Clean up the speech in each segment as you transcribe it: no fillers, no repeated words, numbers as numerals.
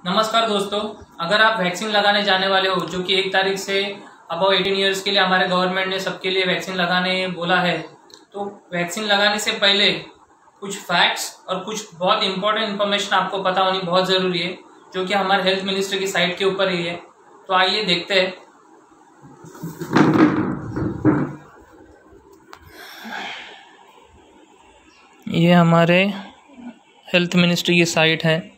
नमस्कार दोस्तों, अगर आप वैक्सीन लगाने जाने वाले हो जो कि 1 तारीख से अबव 18 ईयर्स के लिए हमारे गवर्नमेंट ने सबके लिए वैक्सीन लगाने बोला है, तो वैक्सीन लगाने से पहले कुछ फैक्ट्स और कुछ बहुत इंपॉर्टेंट इन्फॉर्मेशन आपको पता होनी बहुत ज़रूरी है, जो कि हमारे हेल्थ मिनिस्ट्री की साइट के ऊपर ही है। तो आइए देखते हैं। ये हमारे हेल्थ मिनिस्ट्री की साइट है।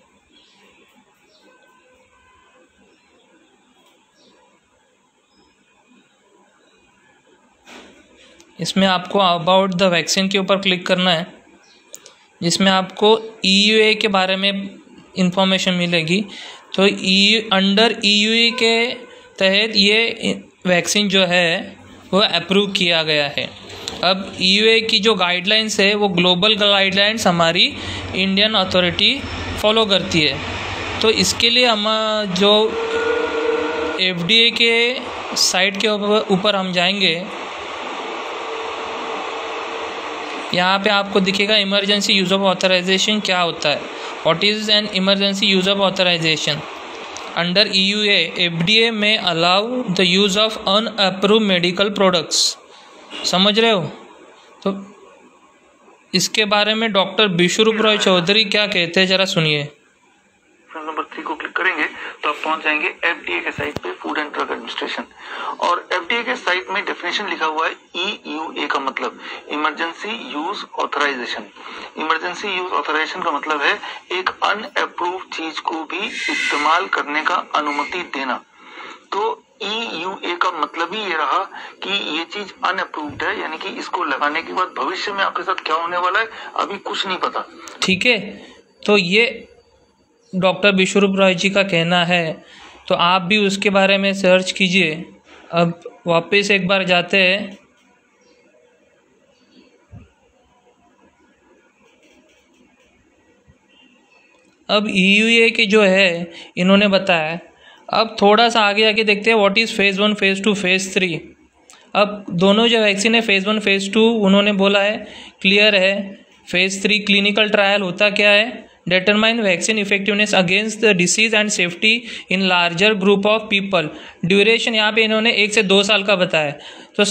इसमें आपको अबाउट द वैक्सीन के ऊपर क्लिक करना है, जिसमें आपको EUA के बारे में इंफॉर्मेशन मिलेगी। तो अंडर EUA के तहत ये वैक्सीन जो है वो अप्रूव किया गया है। अब EUA की जो गाइडलाइंस है वो ग्लोबल गाइडलाइंस हमारी इंडियन अथॉरिटी फॉलो करती है। तो इसके लिए हम जो FDA के साइट के ऊपर हम जाएंगे, यहाँ पे आपको दिखेगा इमरजेंसी यूज़ ऑफ ऑथराइजेशन क्या होता है। What is an emergency use of authorization? Under EUA FDA में allow the use of unapproved medical products. समझ रहे हो? तो इसके बारे में डॉक्टर विश्वरूप रॉय चौधरी क्या कहते हैं, जरा सुनिए। नंबर 3 को क्लिक करेंगे तो आप पहुंच जाएंगे FDA के साइट पे, फूड एंड ड्रग एडमिनिस्ट्रेशन। और FDA के साइट में डेफिनेशन लिखा हुआ है EUA का मतलब emergency use authorization. Emergency use authorization का मतलब है एक अनअप्रूव्ड चीज को भी इस्तेमाल करने का अनुमति देना। तो EUA का मतलब ही ये रहा कि ये चीज अनअप्रूव्ड है, यानी कि इसको लगाने के बाद भविष्य में आपके साथ क्या होने वाला है अभी कुछ नहीं पता। ठीक है, तो ये डॉक्टर विश्वरूप रॉय जी का कहना है, तो आप भी उसके बारे में सर्च कीजिए। अब वापस एक बार जाते हैं। अब EUA के जो है इन्होंने बताया। अब थोड़ा सा आगे आके देखते हैं what is phase 1, phase 2, phase 3। अब दोनों जो वैक्सीन है फेज़ 1, फेज़ 2 उन्होंने बोला है क्लियर है। फेज़ 3 क्लिनिकल ट्रायल होता क्या है? Determine vaccine effectiveness against the disease and safety in larger group of people. Duration यहाँ पे इन्होंने 1 से 2 साल का बताया। तो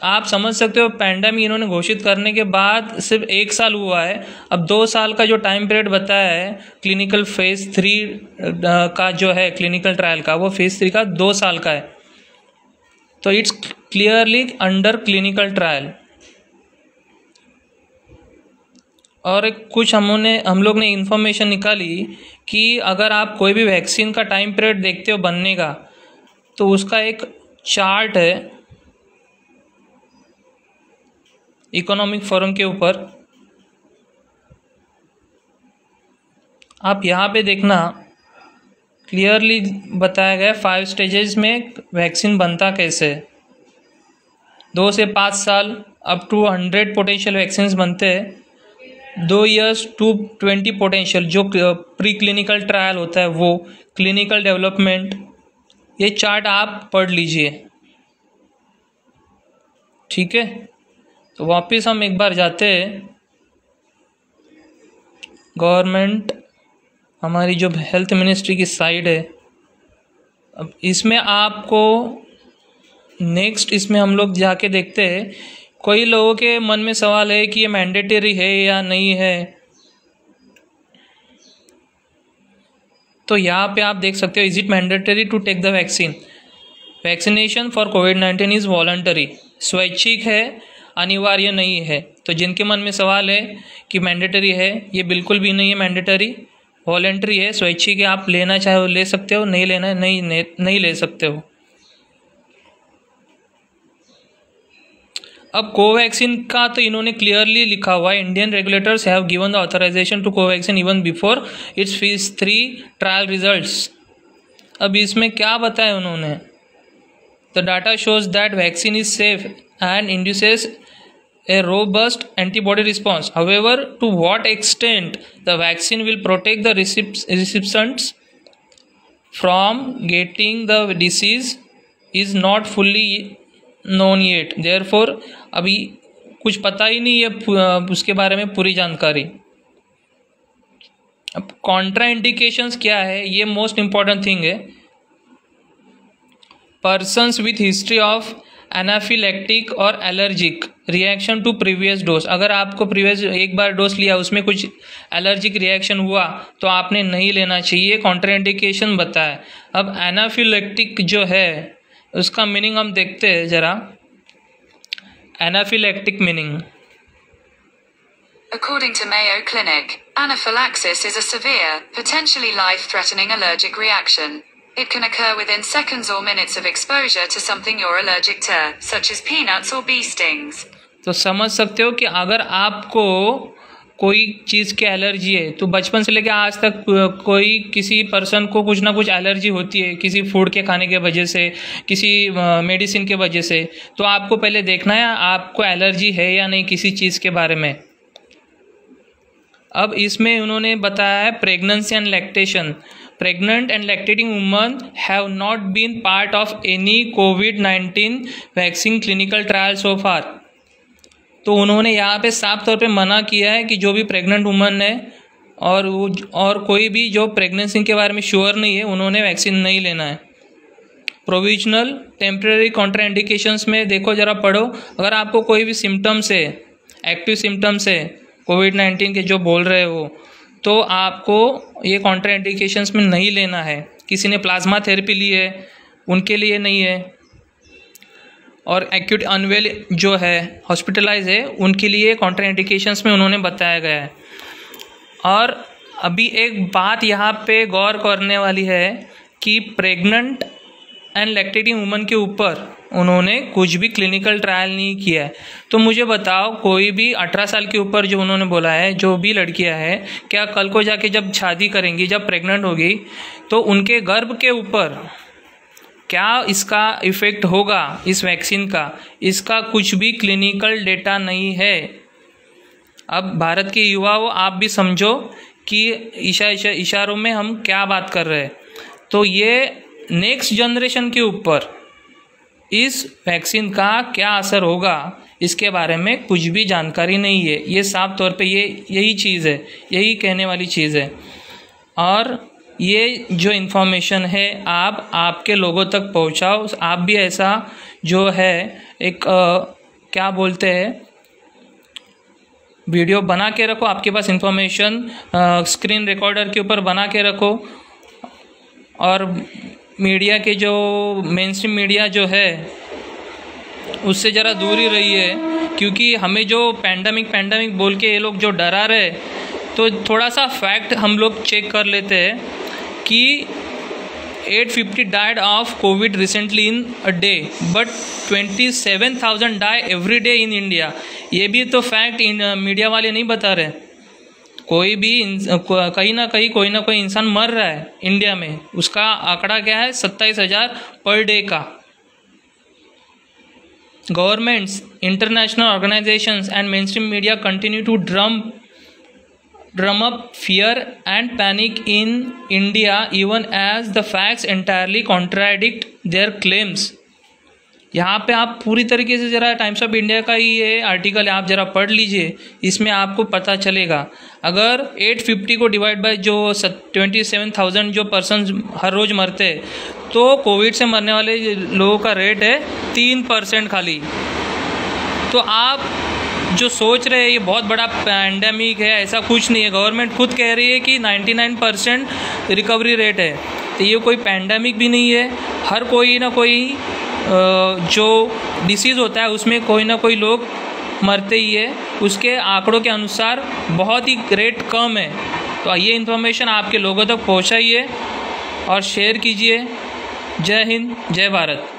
आप समझ सकते हो, पैंडेमिक इन्होंने घोषित करने के बाद सिर्फ 1 साल हुआ है। अब 2 साल का जो टाइम पीरियड बताया है क्लिनिकल फेज़ 3 का जो है क्लिनिकल ट्रायल का, वो फेज़ 3 का 2 साल का है। तो it's clearly under clinical trial. और कुछ हम लोग ने इन्फॉर्मेशन निकाली कि अगर आप कोई भी वैक्सीन का टाइम पीरियड देखते हो बनने का, तो उसका एक चार्ट है इकोनॉमिक फोरम के ऊपर। आप यहाँ पे देखना, क्लियरली बताया गया 5 स्टेजेस में वैक्सीन बनता कैसे है। 2 से 5 साल अप टू 100 पोटेंशियल वैक्सीन बनते हैं। 2 years to 20 पोटेंशियल जो प्री क्लिनिकल ट्रायल होता है, वो क्लिनिकल डेवलपमेंट। ये चार्ट आप पढ़ लीजिए, ठीक है। तो वापस हम एक बार जाते हैं गवर्नमेंट, हमारी जो हेल्थ मिनिस्ट्री की साइट है। अब इसमें आपको नेक्स्ट इसमें हम लोग जाके देखते हैं। कोई लोगों के मन में सवाल है कि ये मैंडेटरी है या नहीं है। तो यहाँ पे आप देख सकते हो, is it mandatory to take the vaccine? Vaccination for कोविड-19 इज़ वॉलंटरी। स्वैच्छिक है, अनिवार्य नहीं है। तो जिनके मन में सवाल है कि मैंडेटरी है, ये बिल्कुल भी नहीं है मैंडेटरी, वॉलंटरी है, स्वैच्छिक है। आप लेना चाहो ले सकते हो, नहीं लेना है नहीं ले सकते हो। अब कोवैक्सीन का तो इन्होंने क्लियरली लिखा हुआ है, Indian regulators have given the authorization to Covaxin even before its phase 3 trial results. अब इसमें क्या बताया उन्होंने? The data shows that vaccine is safe and induces a robust antibody response. However, to what extent the vaccine will protect the recipients from getting the disease is not fully known yet. Therefore, अभी कुछ पता ही नहीं है उसके बारे में पूरी जानकारी। अब कॉन्ट्रा इंडिकेशंस क्या है, ये मोस्ट इम्पॉर्टेंट थिंग है। Persons with history of anaphylactic और allergic reaction to previous dose, अगर आपको प्रीवियस एक बार डोज लिया उसमें कुछ एलर्जिक रिएक्शन हुआ तो आपने नहीं लेना चाहिए, कॉन्ट्राइंडिकेशन बताया। अब एनाफिलेक्टिक जो है उसका मीनिंग हम देखते हैं जरा। Anaphylactic meaning, According to Mayo Clinic, anaphylaxis is a severe, potentially life-threatening allergic reaction. It can occur within seconds or minutes of exposure to something you're allergic to, such as peanuts or bee stings. तो समझ सकते हो कि अगर आपको कोई चीज़ की allergy है तो बचपन से लेकर आज तक कोई किसी पर्सन को कुछ ना कुछ एलर्जी होती है, किसी फूड के खाने के वजह से, किसी मेडिसिन के वजह से, तो आपको पहले देखना है आपको एलर्जी है या नहीं किसी चीज़ के बारे में। अब इसमें उन्होंने बताया है pregnancy and lactation. Pregnant and lactating woman have not been part of any कोविड-19 vaccine clinical trial so far. तो उन्होंने यहाँ पे साफ तौर पे मना किया है कि जो भी प्रेग्नेंट वुमन है और कोई भी जो प्रेगनेंसी के बारे में श्योर नहीं है उन्होंने वैक्सीन नहीं लेना है। प्रोविजनल टेम्परेरी कॉन्ट्राइंडिकेशंस में देखो जरा पढ़ो, अगर आपको कोई भी सिम्टम्स है, एक्टिव सिम्टम्स है कोविड-19 के जो बोल रहे हो, तो आपको ये कॉन्ट्राइंडिकेशंस में नहीं लेना है। किसी ने प्लाज्मा थेरेपी ली है उनके लिए नहीं है, और एक्यूट अनवेल जो है हॉस्पिटलाइज है उनके लिए कॉन्ट्राइंडिकेशंस में उन्होंने बताया गया है। और अभी एक बात यहाँ पे गौर करने वाली है कि प्रेग्नेंट एंड लैक्टेटिंग वुमन के ऊपर उन्होंने कुछ भी क्लिनिकल ट्रायल नहीं किया है। तो मुझे बताओ, कोई भी 18 साल के ऊपर जो उन्होंने बोला है, जो भी लड़कियां हैं, क्या कल को जाके जब शादी करेंगी, जब प्रेग्नेंट होगी, तो उनके गर्भ के ऊपर क्या इसका इफ़ेक्ट होगा इस वैक्सीन का, इसका कुछ भी क्लिनिकल डेटा नहीं है। अब भारत के युवाओं, आप भी समझो कि इशारों में हम क्या बात कर रहे हैं। तो ये नेक्स्ट जनरेशन के ऊपर इस वैक्सीन का क्या असर होगा इसके बारे में कुछ भी जानकारी नहीं है। ये साफ तौर पे यही चीज़ है, यही कहने वाली चीज़ है। और ये जो इन्फॉर्मेशन है आप आपके लोगों तक पहुंचाओ। आप भी ऐसा जो है एक क्या बोलते हैं वीडियो बना के रखो, आपके पास इन्फॉर्मेशन स्क्रीन रिकॉर्डर के ऊपर बना के रखो। और मीडिया के जो मेन स्ट्रीम मीडिया जो है उससे ज़रा दूर ही रहिए, क्योंकि हमें जो पैंडमिक बोल के ये लोग जो डरा रहे, तो थोड़ा सा फैक्ट हम लोग चेक कर लेते हैं कि 850 died of covid recently in a day, but 27,000 die every day in India. ये भी तो फैक्ट मीडिया वाले नहीं बता रहे। कोई भी कहीं ना कहीं कोई ना कोई इंसान मर रहा है इंडिया में, उसका आंकड़ा क्या है 27,000 पर डे का। Governments, international organisations and mainstream media continue to drum up fear and panic in India even as the facts entirely contradict their claims। यहाँ पे आप पूरी तरीके से ज़रा टाइम्स ऑफ इंडिया का ही ये आर्टिकल है, आप ज़रा पढ़ लीजिए, इसमें आपको पता चलेगा। अगर 850 को डिवाइड बाय जो 27,000 जो पर्सन हर रोज़ मरते हैं, तो कोविड से मरने वाले लोगों का रेट है 3% खाली। तो आप जो सोच रहे हैं ये बहुत बड़ा पैंडेमिक है, ऐसा कुछ नहीं है। गवर्नमेंट खुद कह रही है कि 99% रिकवरी रेट है, तो ये कोई पैंडेमिक भी नहीं है। हर कोई ना कोई जो डिसीज़ होता है उसमें कोई ना कोई लोग मरते ही है, उसके आंकड़ों के अनुसार बहुत ही रेट कम है। तो ये इन्फॉर्मेशन आपके लोगों तक पहुंचाइए और शेयर कीजिए। जय हिंद, जय भारत।